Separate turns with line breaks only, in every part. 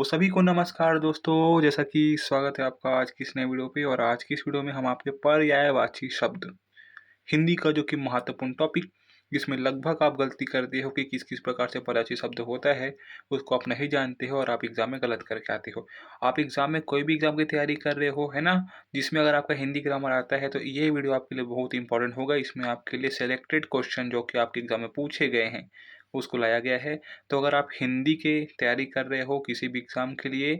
तो सभी को नमस्कार दोस्तों, जैसा कि स्वागत है आपका आज की इस नए वीडियो पे। और आज की इस वीडियो में हम आपके पर्यायवाची शब्द हिंदी का जो कि महत्वपूर्ण टॉपिक, जिसमें लगभग आप गलती करते हो कि किस किस प्रकार से पर्यायवाची शब्द होता है, उसको आप नहीं जानते हो और आप एग्जाम में गलत करके आते हो। आप एग्जाम में कोई भी एग्जाम की तैयारी कर रहे हो, है ना, जिसमें अगर आपका हिंदी ग्रामर आता है तो ये वीडियो आपके लिए बहुत इंपॉर्टेंट होगा। इसमें आपके लिए सेलेक्टेड क्वेश्चन जो कि आपके एग्जाम में पूछे गए हैं उसको लाया गया है। तो अगर आप हिंदी के तैयारी कर रहे हो किसी भी एग्जाम के लिए,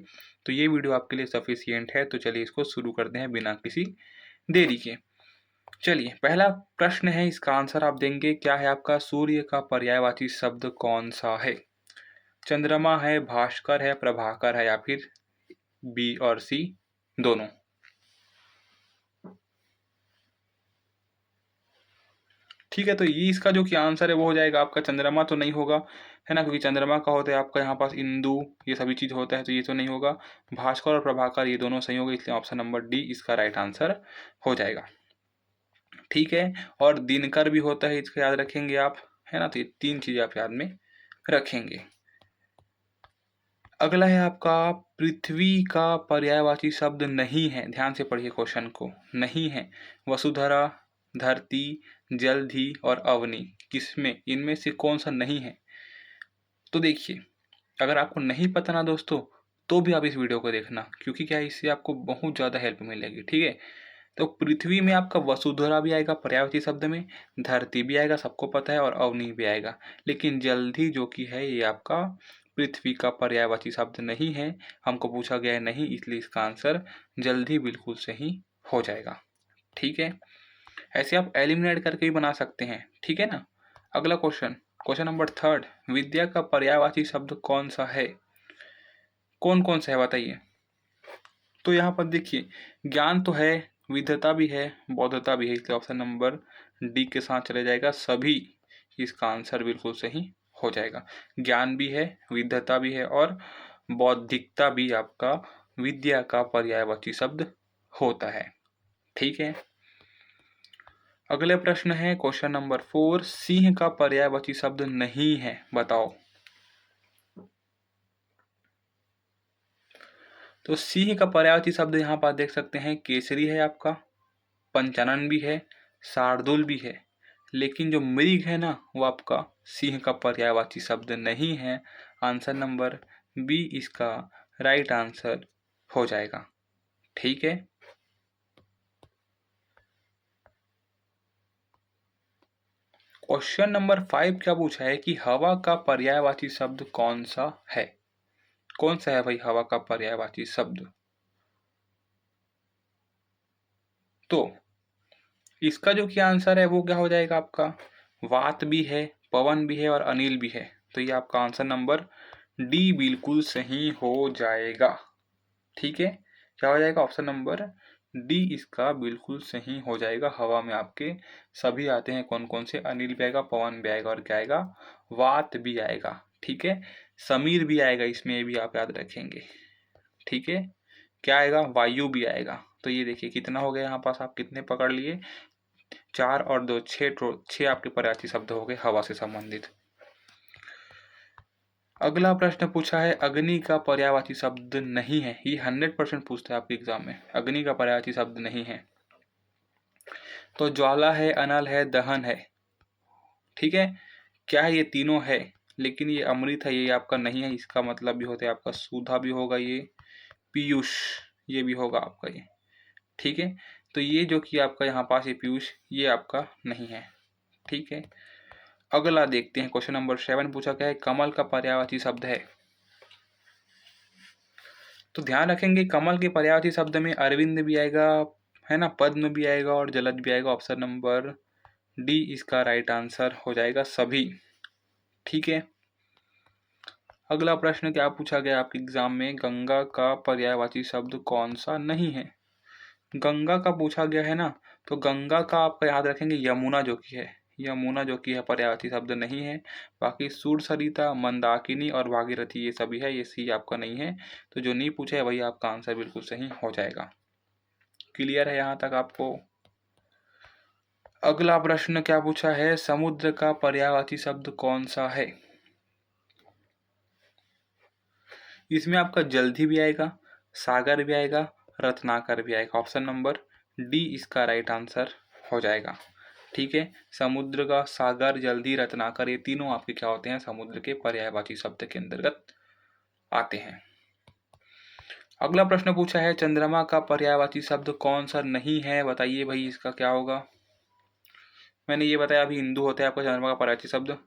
तो ये वीडियो आपके लिए सफिशियंट है। तो चलिए इसको शुरू करते हैं बिना किसी देरी के। चलिए, पहला प्रश्न है, इसका आंसर आप देंगे। क्या है आपका? सूर्य का पर्यायवाची शब्द कौन सा है? चंद्रमा है, भास्कर है, प्रभाकर है, या फिर बी और सी दोनों? ठीक है, तो ये इसका जो कि आंसर है वो हो जाएगा आपका चंद्रमा। तो नहीं होगा, है ना, क्योंकि चंद्रमा का होता है आपका यहाँ पास इंदु, ये सभी चीज़ होता है, तो ये तो नहीं होगा। भास्कर और प्रभाकर ये दोनों सही होगा, इसलिए ऑप्शन नंबर डी इसका राइट आंसर हो जाएगा। ठीक है, और दिनकर भी होता है, इसको याद रखेंगे आप, है ना। तो ये तीन चीज़ें आप याद में रखेंगे। अगला है आपका, पृथ्वी का पर्यायवाची शब्द नहीं है। ध्यान से पढ़िए क्वेश्चन को। नहीं है वसुधरा, धरती, जलधि और अवनी, किसमें इनमें से कौन सा नहीं है? तो देखिए, अगर आपको नहीं पता ना दोस्तों, तो भी आप इस वीडियो को देखना, क्योंकि क्या है, इससे आपको बहुत ज़्यादा हेल्प मिलेगी। ठीक है, तो पृथ्वी में आपका वसुधरा भी आएगा पर्यायवाची शब्द में, धरती भी आएगा, सबको पता है, और अवनी भी आएगा। लेकिन जल्दी जो कि है ये आपका पृथ्वी का पर्यायवाची शब्द नहीं है। हमको पूछा गया है नहीं, इसलिए इसका आंसर जल्दी बिल्कुल सही हो जाएगा। ठीक है, ऐसे आप एलिमिनेट करके भी बना सकते हैं। ठीक है ना। अगला क्वेश्चन, क्वेश्चन नंबर थर्ड, विद्या का पर्यायवाची शब्द कौन सा है? कौन कौन सा है बताइए। तो यहाँ पर देखिए, ज्ञान तो है, विद्वता भी है, बौद्धता भी है, इसलिए ऑप्शन नंबर डी के साथ चले जाएगा सभी। इसका आंसर बिल्कुल सही हो जाएगा। ज्ञान भी है, विद्वता भी है, और बौद्धिकता भी आपका विद्या का पर्यायवाची शब्द होता है। ठीक है, अगले प्रश्न है क्वेश्चन नंबर 4, सिंह का पर्यायवाची शब्द नहीं है, बताओ। तो सिंह का पर्यायवाची शब्द यहाँ पर देख सकते हैं, केसरी है आपका, पंचानन भी है, शार्दुल भी है। लेकिन जो मृग है ना, वो आपका सिंह का पर्यायवाची शब्द नहीं है। आंसर नंबर बी इसका राइट आंसर हो जाएगा। ठीक है, क्वेश्चन नंबर 5 क्या पूछा है कि हवा का पर्यायवाची शब्द कौन सा है? कौन सा है भाई हवा का पर्यायवाची शब्द? तो इसका जो कि आंसर है वो क्या हो जाएगा आपका, वात भी है, पवन भी है, और अनिल भी है। तो ये आपका आंसर नंबर डी बिल्कुल सही हो जाएगा। ठीक है, क्या हो जाएगा? ऑप्शन नंबर डी इसका बिल्कुल सही हो जाएगा। हवा में आपके सभी आते हैं, कौन कौन से? अनिल भी आएगा, पवन भी आएगा, और क्या आएगा? वात भी आएगा। ठीक है, समीर भी आएगा इसमें, ये भी आप याद रखेंगे। ठीक है, क्या आएगा? वायु भी आएगा। तो ये देखिए कितना हो गया यहाँ पास, आप कितने पकड़ लिए? 4 और 2 6, 6 आपके पर्यायवाची शब्द हो गए हवा से संबंधित। अगला प्रश्न पूछा है, अग्नि का पर्यायवाची शब्द नहीं है। ये 100% पूछता है आपके एग्जाम में, अग्नि का पर्यायवाची शब्द नहीं है। तो ज्वाला है, अनल है, दहन है। ठीक है, क्या है? ये तीनों है, लेकिन ये अमृत है, ये आपका नहीं है। इसका मतलब भी होता है आपका सुधा भी होगा, ये पीयूष ये भी होगा आपका ये। ठीक है, तो ये जो कि आपका यहाँ पास ये पीयूष ये आपका नहीं है। ठीक है, अगला देखते हैं, क्वेश्चन नंबर 7 पूछा गया है, कमल का पर्यायवाची शब्द है। तो ध्यान रखेंगे, कमल के पर्यायवाची शब्द में अरविंद भी आएगा, है ना, पद्म भी आएगा, और जलद भी आएगा। ऑप्शन नंबर डी इसका राइट आंसर हो जाएगा सभी। ठीक है, अगला प्रश्न क्या पूछा गया आपके एग्जाम में, गंगा का पर्यायवाची शब्द कौन सा नहीं है? गंगा का पूछा गया है ना, तो गंगा का आप याद रखेंगे यमुना जो कि है, यमुना जो कि है पर्यायवाची शब्द नहीं है। बाकी सूर, सरिता, मंदाकिनी और भागीरथी ये सभी है, ये सी आपका नहीं है। तो जो नहीं पूछा है वही आपका आंसर बिल्कुल सही हो जाएगा। क्लियर है यहाँ तक आपको? अगला प्रश्न क्या पूछा है, समुद्र का पर्यायवाची शब्द कौन सा है? इसमें आपका जल्दी भी आएगा, सागर भी आएगा, रत्नाकर भी आएगा। ऑप्शन नंबर डी इसका राइट आंसर हो जाएगा। ठीक है, समुद्र का सागर, जल्दी, रत्नाकर ये तीनों आपके क्या होते हैं, समुद्र के पर्यायवाची शब्द के अंतर्गत आते हैं। अगला प्रश्न पूछा है चंद्रमा का पर्यायवाची शब्द कौन सा नहीं है, बताइए भाई इसका क्या होगा। मैंने ये बताया अभी हिंदू होता है आपका चंद्रमा का पर्यायवाची शब्द।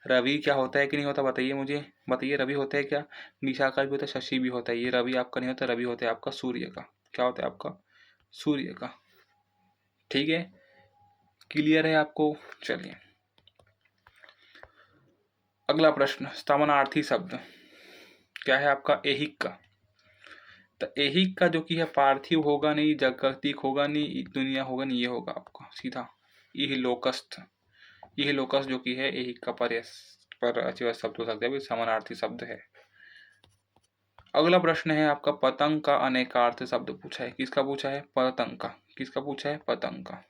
रवि क्या होता है कि नहीं होता, बताइए मुझे, बताइए रवि होता है क्या, निशाकार भी होता है, शशि भी होता है, ये रवि आपका नहीं होता, रवि होता है आपका सूर्य का, क्या होता है आपका, सूर्य का। ठीक है, क्लियर है आपको। चलिए अगला प्रश्न, समानार्थी शब्द क्या है आपका, ऐहिक का। तो ऐहिक का जो कि है पार्थिव होगा नहीं, जागतिक होगा नहीं, दुनिया होगा नहीं, ये होगा आपका सीधा इहलोकस्थ। इहलोकस्थ जो कि है ऐहिक का पर्यायवाची शब्द हो सकता है, समानार्थी शब्द है। अगला प्रश्न है आपका पतंग का अनेकार्थ शब्द पूछा है, किसका पूछा है, पतंग का, किसका पूछा है, पतंग का।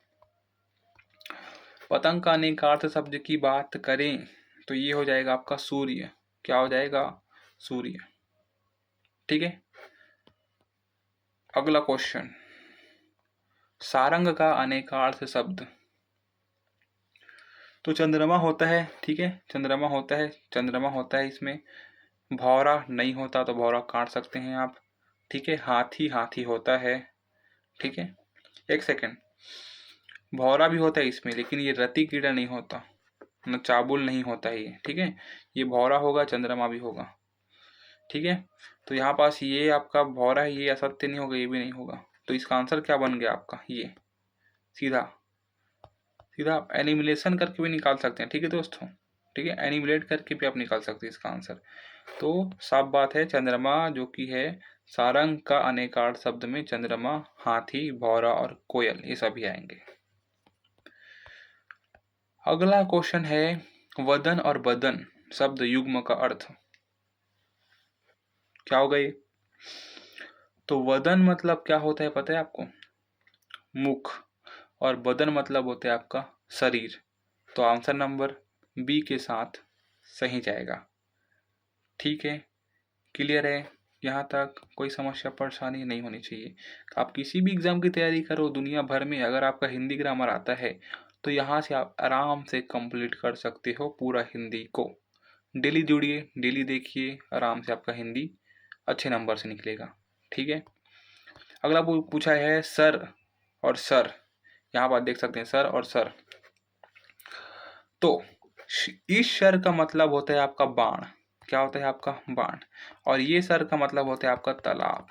पतंग का अनेकार्थ शब्द की बात करें तो ये हो जाएगा आपका सूर्य, क्या हो जाएगा, सूर्य। ठीक है, अगला क्वेश्चन, सारंग का अनेकार्थ शब्द। तो चंद्रमा होता है, ठीक है, चंद्रमा होता है, चंद्रमा होता है, इसमें भौरा नहीं होता तो भौरा काट सकते हैं आप। ठीक है, हाथी, हाथी होता है। ठीक है, एक सेकेंड, भौरा भी होता है इसमें, लेकिन ये रति कीड़ा नहीं होता, न चाबुल नहीं होता है ये। ठीक है, ये भौरा होगा, चंद्रमा भी होगा। ठीक है, तो यहाँ पास ये आपका भौरा है, ये असत्य नहीं होगा, ये भी नहीं होगा, तो इसका आंसर क्या बन गया आपका, ये सीधा सीधा आप एनिमिलेशन करके भी निकाल सकते हैं। ठीक है दोस्तों, ठीक है, एनिमिलेट करके भी आप निकाल सकते हैं इसका आंसर। तो साफ बात है, चंद्रमा जो कि है सारंग का अनेकार्थ शब्द में चंद्रमा, हाथी, भौरा और कोयल ये सभी आएंगे। अगला क्वेश्चन है वदन और बदन शब्द युग्म का अर्थ क्या होगा ये। तो वदन मतलब क्या होता है पता है आपको, मुख, और बदन मतलब होता है आपका शरीर। तो आंसर नंबर बी के साथ सही जाएगा। ठीक है, क्लियर है, यहाँ तक कोई समस्या परेशानी नहीं होनी चाहिए। आप किसी भी एग्जाम की तैयारी करो दुनिया भर में, अगर आपका हिंदी ग्रामर आता है तो यहाँ से आप आराम से कंप्लीट कर सकते हो पूरा हिंदी को। डेली जुड़िए, डेली देखिए, आराम से आपका हिंदी अच्छे नंबर से निकलेगा। ठीक है, अगला पूछा है सर और सर, यहाँ पर देख सकते हैं सर और सर। तो इस सर का मतलब होता है आपका बाण, क्या होता है आपका बाण, और ये सर का मतलब होता है आपका तालाब।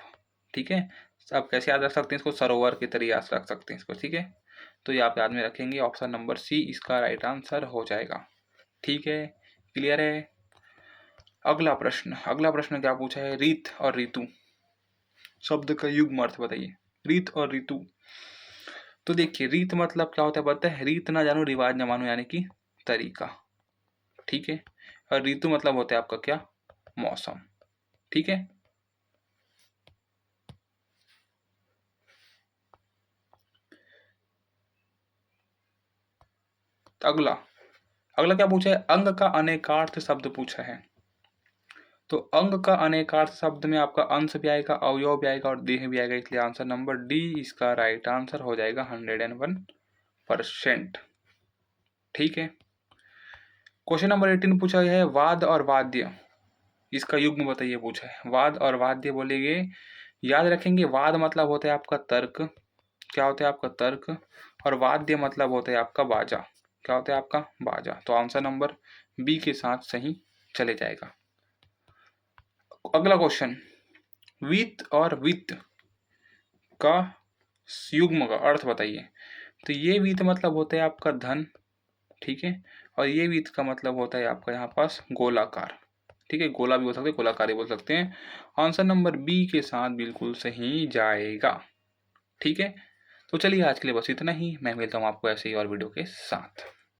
ठीक है, आप कैसे याद रख सकते हैं इसको, सरोवर की तरह याद रख सकते हैं इसको। ठीक है, तो ये आप याद में रखेंगे, ऑप्शन नंबर सी इसका राइट आंसर हो जाएगा। ठीक है, क्लियर है। अगला प्रश्न, अगला प्रश्न क्या पूछा है, रीत और ऋतु शब्द का युग्म अर्थ बताइए, रीत और ऋतु। तो देखिए रीत मतलब क्या होता है पता है, रीत ना जानो रिवाज ना मानो, यानी कि तरीका। ठीक है, और ऋतु मतलब होता है आपका क्या, मौसम। ठीक है, अगला अगला क्या पूछा है, अंग का अनेकार्थ शब्द पूछा है। तो अंग का अनेकार्थ शब्द में आपका अंश भी आएगा, अवयव भी आएगा और देह भी आएगा, इसलिए आंसर नंबर डी इसका राइट आंसर हो जाएगा 101%। ठीक है, क्वेश्चन नंबर 18 पूछा गया है वाद और वाद्य, इसका युग्म बताइए पूछा है। वाद और वाद्य बोलेंगे, याद रखेंगे वाद मतलब होता है आपका तर्क, क्या होता है आपका तर्क, और वाद्य मतलब होता है आपका बाजा, क्या होता है आपका बाजा। तो आंसर नंबर बी के साथ सही चले जाएगा। अगला क्वेश्चन, वित्त और वित्त का युग्म का अर्थ बताइए। तो ये वित्त मतलब होता है आपका धन, ठीक है, और ये वित्त का मतलब होता है आपका यहाँ पास गोलाकार। ठीक है, गोला भी बोल सकते हैं, गोलाकार भी बोल सकते हैं। आंसर नंबर बी के साथ बिल्कुल सही जाएगा। ठीक है, तो चलिए आज के लिए बस इतना ही, मैं मिलता हूँ आपको ऐसे ही और वीडियो के साथ।